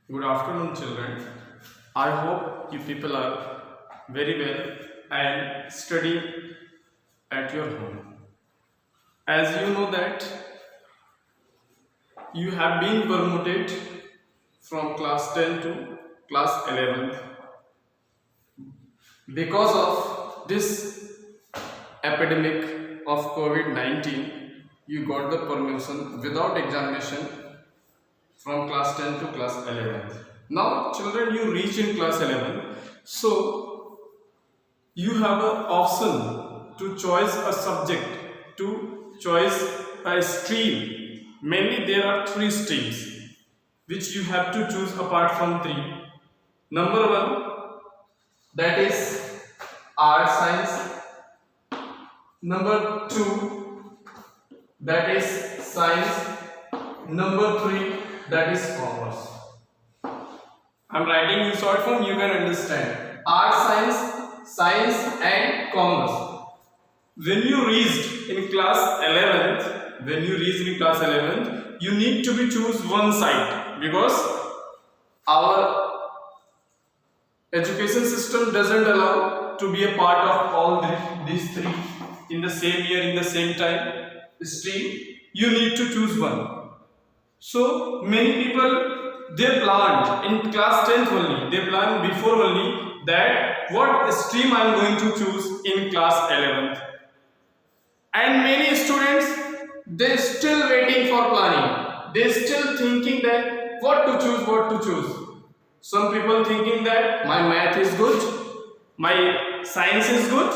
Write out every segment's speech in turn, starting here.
Good afternoon, children. I hope you people are very well and studying at your home. As you know that you have been promoted from class 10 to class 11 because of this epidemic of COVID-19. You got the permission without examination from class 10 to class 11. Now, children, you reach in class 11, so you have an option to choose a subject, to choose a stream. Mainly, there are three streams which you have to choose apart from three. Number one, that is art science. Number two, that is science. Number three, that is commerce. I'm writing in short form, you can understand. Art, science and commerce. When you reached in class 11th, you need to be choose one side because our education system doesn't allow to be a part of all these three in the same year, in the same time stream. You need to choose one. So many people, they planned in class 10th only, they planned before only that what stream I am going to choose in class 11th. And many students, they still waiting for planning. They still thinking that what to choose. Some people thinking that my math is good, my science is good,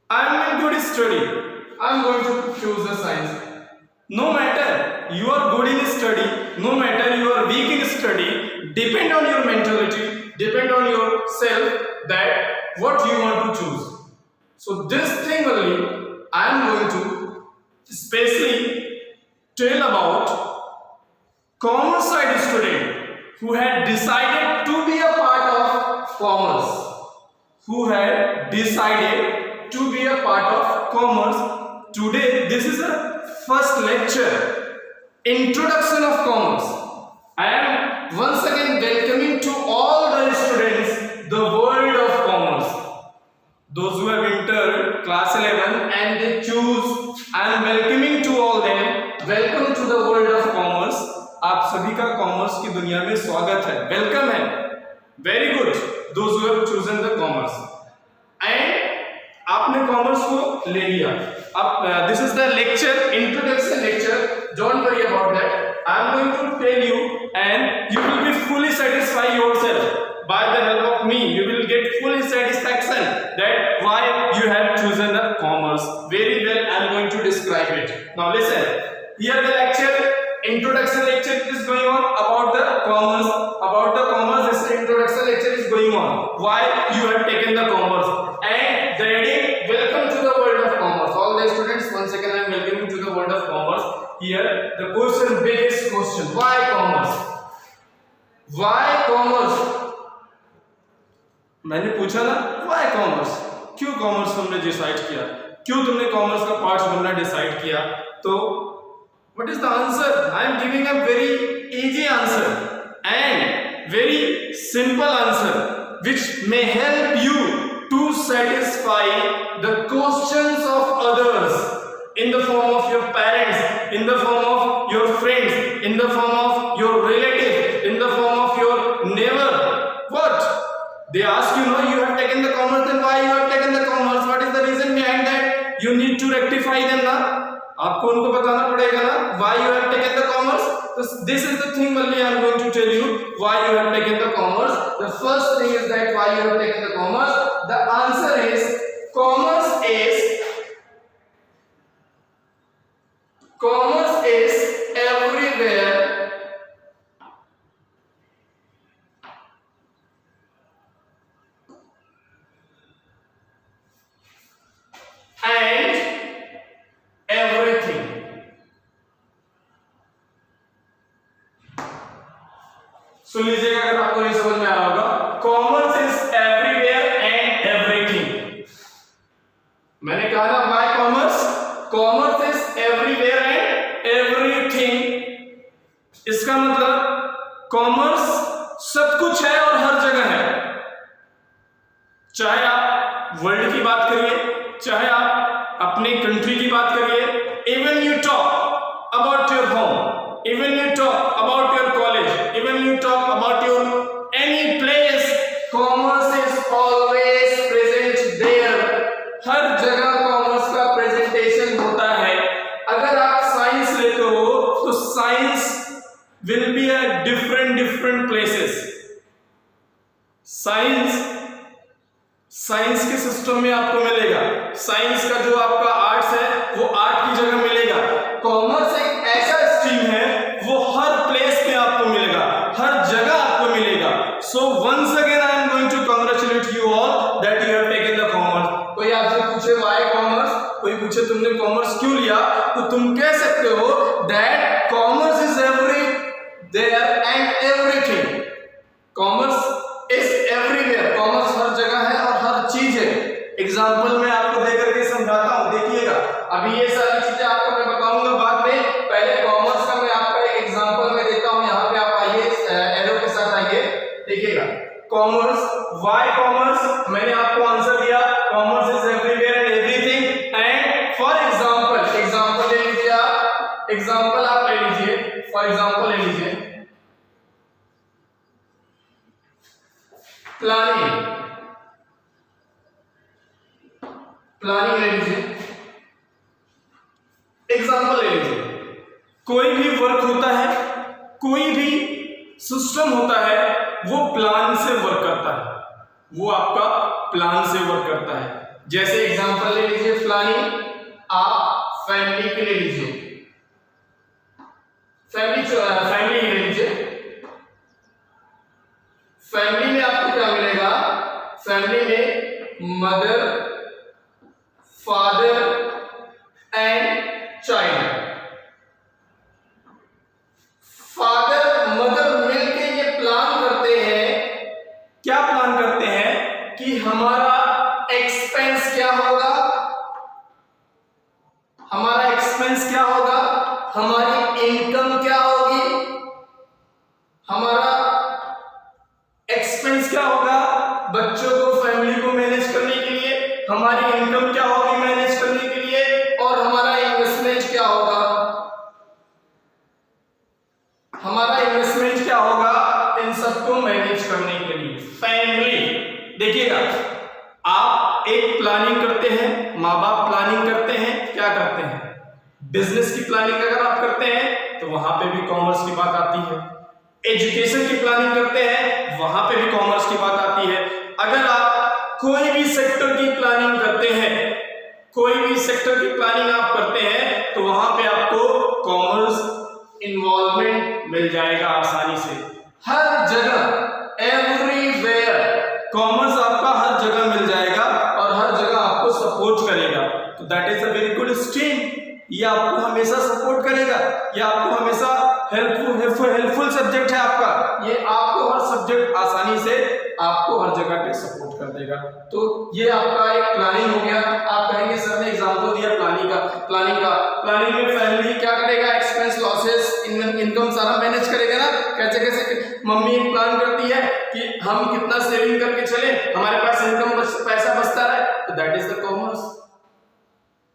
I am in good study, I am going to choose the science. No matter you are good in study, no matter you are weak in study, depend on your mentality, depend on yourself that what you want to choose. So this thing only I am going to especially tell about commerce side student who had decided to be a part of commerce. Today this is a first lecture, introduction of commerce. I am once again welcoming to all the students the world of commerce. Those who have entered class 11 and they choose, I am welcoming to all them. Welcome to the world of commerce. आप सभी का commerce की दुनिया में स्वागत है, welcome है. Very good, those who have chosen the commerce. And आपने कॉमर्स को ले लिया. अब this is the lecture, introduction lecture. Don't worry about that. I am going to tell you, and you will be fully satisfied yourself. By the help of me, you will get full satisfaction that why you have chosen the commerce. Very well, I am going to describe it. Now listen. Here the lecture, introduction lecture is going on about the commerce. About the commerce, this introduction lecture is going on. Why you have taken the commerce. And the heading, welcome to the world of commerce. All the students, once again I am welcoming to the world of commerce. Here the question, biggest question, why commerce? Why commerce? मैंने पूछा ना, why commerce? क्यों commerce तुमने decide किया, क्यों तुमने commerce का part बनना डिसाइड किया? तो what is the answer? I am giving a very easy answer and very simple answer which may help you to satisfy the questions of others in the form of your parents, in the form of your friends, in the form of your relatives, in the form of your neighbor. What? They ask you, no, you have taken the commerce, then why you have taken the commerce? What is the reason behind that? You need to rectify them now. आपको उनको बताना पड़ेगा ना, why you have taken the commerce. So this is the thing only I am going to tell you why you have taken the commerce. The first thing is that why you have taken the commerce. The answer is commerce is everywhere. And everything. सुन लीजिएगा अगर आपको नहीं समझ में आ रहा होगा. Commerce is everywhere and everything. मैंने कहा ना why commerce. Commerce is everywhere and everything. इसका मतलब कॉमर्स सब कुछ है और हर जगह है। चाहे आप वर्ल्ड की बात करिए, चाहे आप अपने कंट्री की बात करिए, even you talk about your home, even you talk about your college, even you talk about your any place, commerce is always present there. हर जगह कॉमर्स का प्रेजेंटेशन होता है। अगर आप साइंस लेते हो तो science will be at different places. Science के सिस्टम में आपको मिलेगा। साइंस का जो आपका आर्ट्स है वो आर्ट की जगह मिलेगा। कॉमर्स एक ऐसा स्ट्रीम है वो हर प्लेस पे आपको मिलेगा, हर जगह आपको मिलेगा। So once again I am going to congratulate you all that you have taken the commerce. कोई आपसे पूछे व्हाई कॉमर्स, कोई पूछे तुमने कॉमर्स क्यों लिया, तो तुम कह सकते हो that commerce is there and everything. Commerce is everywhere. Commerce हर जगह है और हर चीज है। एग्जाम्पल मैं आपको दे करके समझाता हूँ, देखिएगा। अभी ये सारी चीजें आपको मैं बताऊंगा बाद में, पहले कॉमर्स का मैं आपको एक एग्जाम्पल में देता हूँ। यहाँ पे आप आइए, एरो के साथ आइए, देखिएगा। कॉमर्स, व्हाई कॉमर्स, मैंने आपको आंसर दिया, commerce is everywhere and everything. And for example ले लीजिए आप, एग्जाम्पल आप ले लीजिए, फॉर एग्जाम्पल ले लीजिए प्लानिंग ले लीजिए, एग्जाम्पल ले लीजिए। कोई भी वर्क होता है, कोई भी सिस्टम होता है, वो प्लान से वर्क करता है, वो आपका प्लान से वर्क करता है। जैसे एग्जाम्पल ले लीजिए प्लानिंग, आप फैमिली के ले लीजिए, फैमिली ले लीजिए। फैमिली में आपको क्या मिलेगा, फैमिली में mother, father and child. Father mother मिलके ये प्लान करते हैं, क्या प्लान करते हैं कि हमारा एक्सपेंस क्या होगा, हमारा एक्सपेंस क्या होगा, हमारी इनकम क्या होगी, हमारा एक्सपेंस क्या होगा बच्चों को, फैमिली को मैनेज करने के लिए, हमारी इनकम क्या होगी मैनेज करने के लिए, और हमारा इन्वेस्टमेंट क्या होगा, हमारा इन्वेस्टमेंट क्या होगा इन सबको मैनेज करने के लिए। फैमिली, देखिएगा, आप एक प्लानिंग करते हैं, माँ बाप प्लानिंग करते हैं, क्या करते हैं, बिजनेस की प्लानिंग अगर आप करते हैं तो वहां पे भी कॉमर्स की बात आती है। एजुकेशन की प्लानिंग करते हैं, वहां पे भी कॉमर्स की बात आती है। अगर आप कोई भी सेक्टर की प्लानिंग करते हैं, कोई भी सेक्टर की प्लानिंग आप करते हैं, तो वहां पे आपको कॉमर्स इन्वॉल्वमेंट मिल जाएगा आसानी से। हर जगह, एवरीवेयर, कॉमर्स आपका हर जगह मिल जाएगा और हर जगह आपको सपोर्ट करेगा। तो that is a very good stream. ये आपको हमेशा सपोर्ट करेगा, ये आपको हमेशा हेल्पफुल सब्जेक्ट है आपका। ये आपको हर सब्जेक्ट आसानी से आपको हर जगह पे सपोर्ट कर देगा। तो ये आपका एक प्लानिंग हो गया। आप कहेंगे सर ने एग्जांपल दिया प्लानिंग में फैमिली क्या करेगा, एक्सपेंस, लॉसेस, इनकम सारा मैनेज करेगा ना। कैसे मम्मी एक प्लान करती है कि हम कितना सेविंग करके चले, हमारे पास इनकम पैसा बचता रहे, तो दैट इज द कॉमर्स।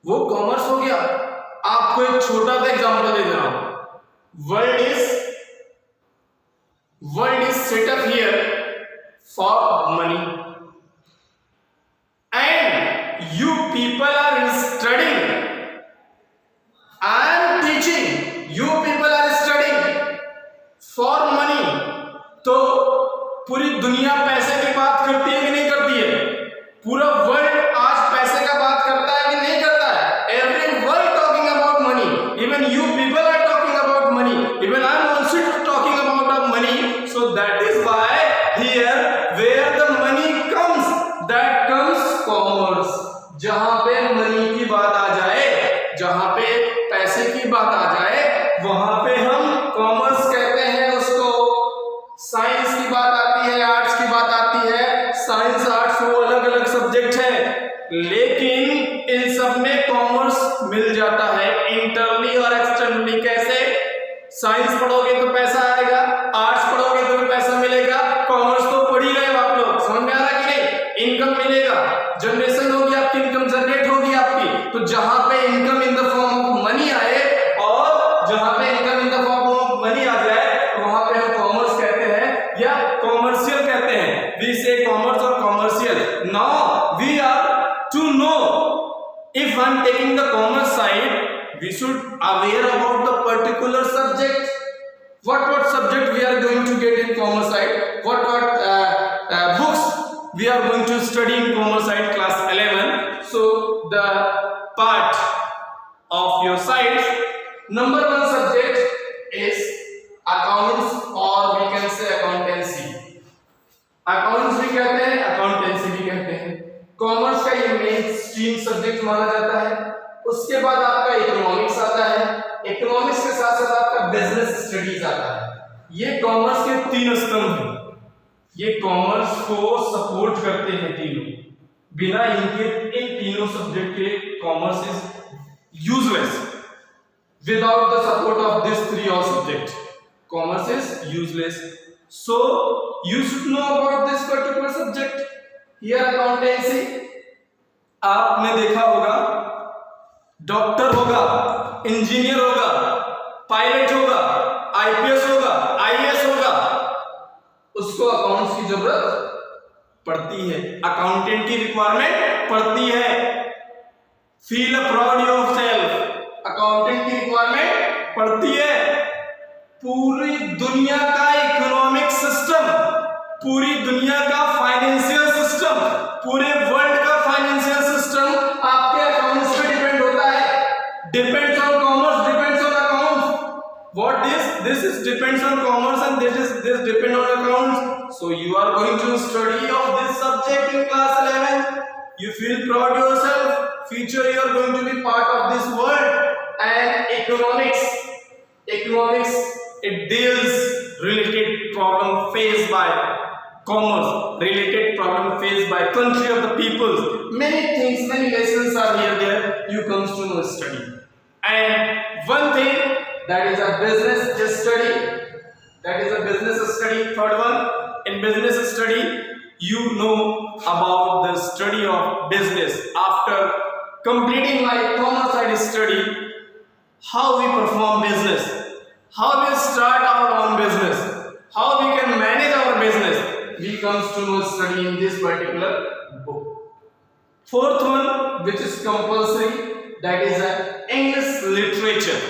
वो कॉमर्स हो गया। आपको एक छोटा सा एग्जांपल दे रहा हूं। World is set up here for money and you people are studying, I am teaching, you people are studying for money। तो पूरी दुनिया पैसे की बात करती है कि नहीं करती है? पूरा वर्ल्ड आज पैसे का बात करता है कि नहीं करता है? Every world talking about money, even you people are talking about money, even I am also talking about money. So that is why here where the money comes, that comes commerce. जहां पे money की बात आ जाए, जहां पे पैसे की बात आ जाए, वहां पे हम कॉमर्स कहते हैं उसको। साइंस की बात आती है, आर्ट्स की बात आती है, साइंस आर्ट्स वो अलग अलग सब्जेक्ट है, लेकिन इन सब में कॉमर्स मिल जाता है इंटरनली और एक्सटर्नली। कैसे? साइंस पढ़ोगे तो पैसा आएगा, आर्ट्स पढ़ोगे इनकम मिलेगा, जनरेशन होगी आपकी, इनकम जनरेट होगी आपकी। तो जहां पे income in the form of money आए और जहां पे income in the form of money आ जाए वहां पे हम कॉमर्स कहते हैं या कॉमर्शियल कहते हैं। वी से कॉमर्स और commercial. Now we are to know if I am taking the commerce side, we should aware about the particular subject. What subject we are going to get in commerce side? What books we are going to study in commerce side class 11? So the part of your side, number 1 subject is accounts, or we can say accountancy. Accounts भी कहते हैं, accountancy भी कहते हैं। Commerce का ये main stream subject माना जाता है। उसके बाद आपका इकोनॉमिक्स आता है, इकोनॉमिक्स के साथ साथ आपका बिजनेस स्टडीज आता है। ये कॉमर्स के 3 स्तंभ हैं, ये कॉमर्स को सपोर्ट करते हैं तीनों। बिना इनके इन तीनों सब्जेक्ट के commerce is useless. Without the support of this 3 और subject commerce is useless. So you should know about this particular subject. Here accountancy, आपने देखा होगा डॉक्टर होगा, इंजीनियर होगा, पायलट होगा, आईपीएस होगा, आईएएस होगा, उसको अकाउंट्स की जरूरत पड़ती है, अकाउंटेंट की रिक्वायरमेंट पड़ती है। Feel proud of self, accountant की रिक्वायरमेंट पड़ती है। पूरी दुनिया का इकोनॉमिक सिस्टम, पूरी दुनिया का फाइनेंशियल सिस्टम, पूरे वर्ल्ड का फाइनेंशियल सिस्टम आपके अकाउंट्स पे डिपेंड होता है। Depends on commerce, depends on accounts. What this is depends on commerce and this depend on accounts. So you are going to study of this subject in class 11. You feel proud yourself. Future you are going to be part of this world. And economics it deals related problem faced by commerce, related problem faced by country of the peoples. Many things, many lessons are here there. You comes to know study. And one thing that is a business study. That is a business study. Third one, in business study, you know about the study of business. After completing my commerce side study, how we perform business, how we start our own business, how we can manage our business. We comes to know study in this particular book. Fourth one, which is compulsory, that is English literature.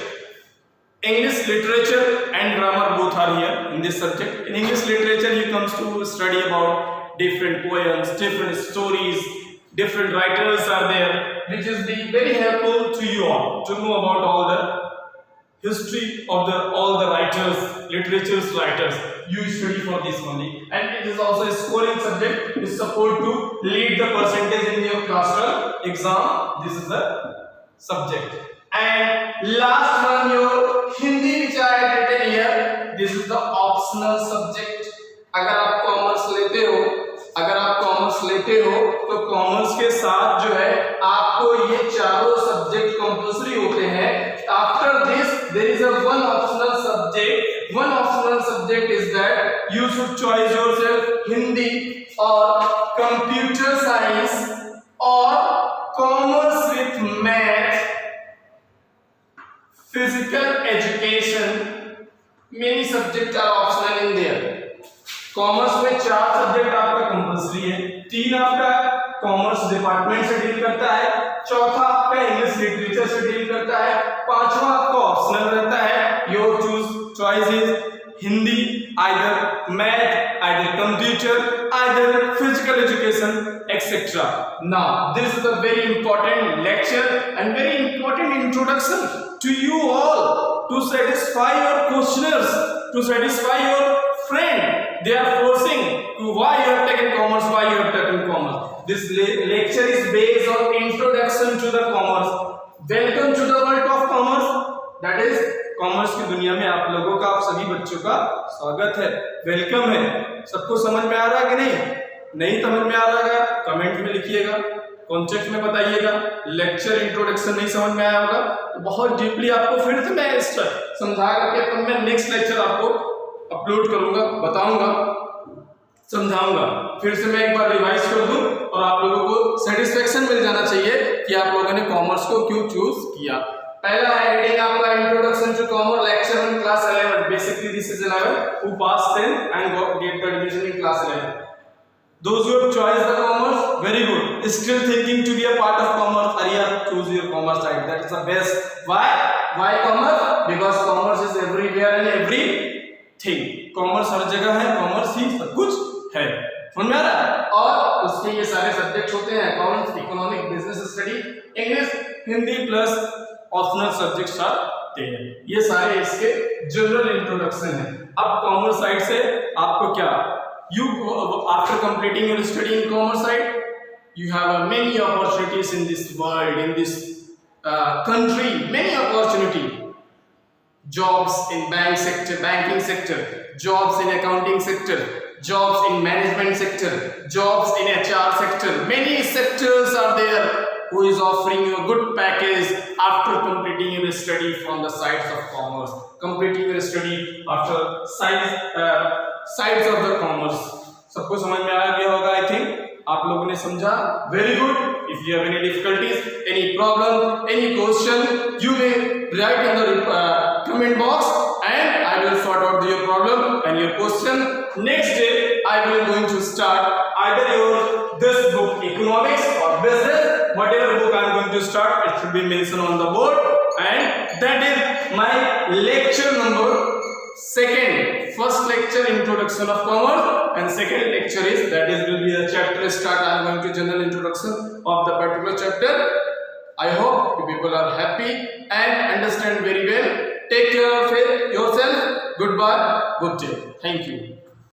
English literature and grammar both are here in this subject. In English literature, you comes to study about different poems, different stories, different writers are there, which is be very helpful to you all to know about all the history of all the writers, literature's writers. You study for this only, and it is also a scoring subject. Is support to lead the percentage in your classroom exam. This is the subject. And last one, your Hindi, which I had written here. This is the optional subject. अगर आप commerce लेते हो तो commerce के साथ जो है आपको ये चारों सब्जेक्ट कंपल्सरी होते हैं। After this there is a one optional subject. One optional subject is that you should choice yourself Hindi और कंप्यूटर साइंस और commerce with math, physical education. Many subject are optional in there. Commerce में 4 subject आपका compulsory है, 3 आपका commerce department से deal करता है, चौथा आपका इंग्लिश लिटरेचर से डील करता है, 5वां आपका ऑप्शनल रहता है। Your choice is Hindi, either math, either computer, either physical education, etcetera. Now this is a very important lecture and very important introduction to you all to satisfy your questioners, to satisfy your friend. They are forcing to why you have taken commerce, why you have taken commerce. This lecture is based on introduction to the commerce. Welcome to the world of commerce. That is commerce की दुनिया में आप लोगों का, आप सभी बच्चों का स्वागत है, वेलकम है। सबको समझ में आ रहा है कि नहीं समझ में आ रहा है कमेंट में लिखिएगा, कॉन्टेक्ट में बताइएगा। लेक्चर इंट्रोडक्शन नहीं समझ में आया होगा तो बहुत डीपली आपको फिर से मैं समझा करके तब मैं नेक्स्ट लेक्चर आपको अपलोड करूंगा, बताऊंगा। समझाऊंगा। फिर से मैं एक बार रिवाइज कर दूं और आप लोगों को सेटिस्फेक्शन मिल जाना चाहिए कि आप लोगों ने कॉमर्स को क्यों चूज किया। पहला है हेडिंग आपका introduction to commerce lecture in class 11। Basically this is 11 who passed 10 and get the admission in class 11. Those who have chosen the commerce, very good. Still thinking to be a part of commerce, hurry up, choose your commerce side. That is the best. Why? Why commerce? Because commerce is everywhere and everything. Commerce हर जगह है, commerce ही सब कुछ है। समझ में आ रहा है? और उसके ये सारे सब्जेक्ट होते हैं accounts, economic, business study, English, Hindi plus optional subjects are there. ये सारे इसके जनरल इंट्रोडक्शन है। अब कॉमर्स साइड से आपको क्या, you after completing your study in commerce side, you have many opportunities in this world, in this country, many opportunity, jobs in banking sector, jobs in accounting sector, jobs in management sector, jobs in HR sector. Many sectors are there who is offering you a good package after completing your study from the sides of commerce, completing your study after sides of the commerce. सबको समझ में आ गया होगा I think, आप लोगों ने समझा, very good. If you have any difficulties, any problem, any question, you may write in the comment box and I will sort out your problem and your question. Next day I will going to start either your this book economics और business, whatever book I am going to start, it should be mentioned on the board, and that is my lecture number second. First lecture introduction of commerce, and second lecture is that is will be a chapter start. I am going to general introduction of the particular chapter. I hope you people are happy and understand very well. Take care of yourself. Goodbye. Good day. Thank you.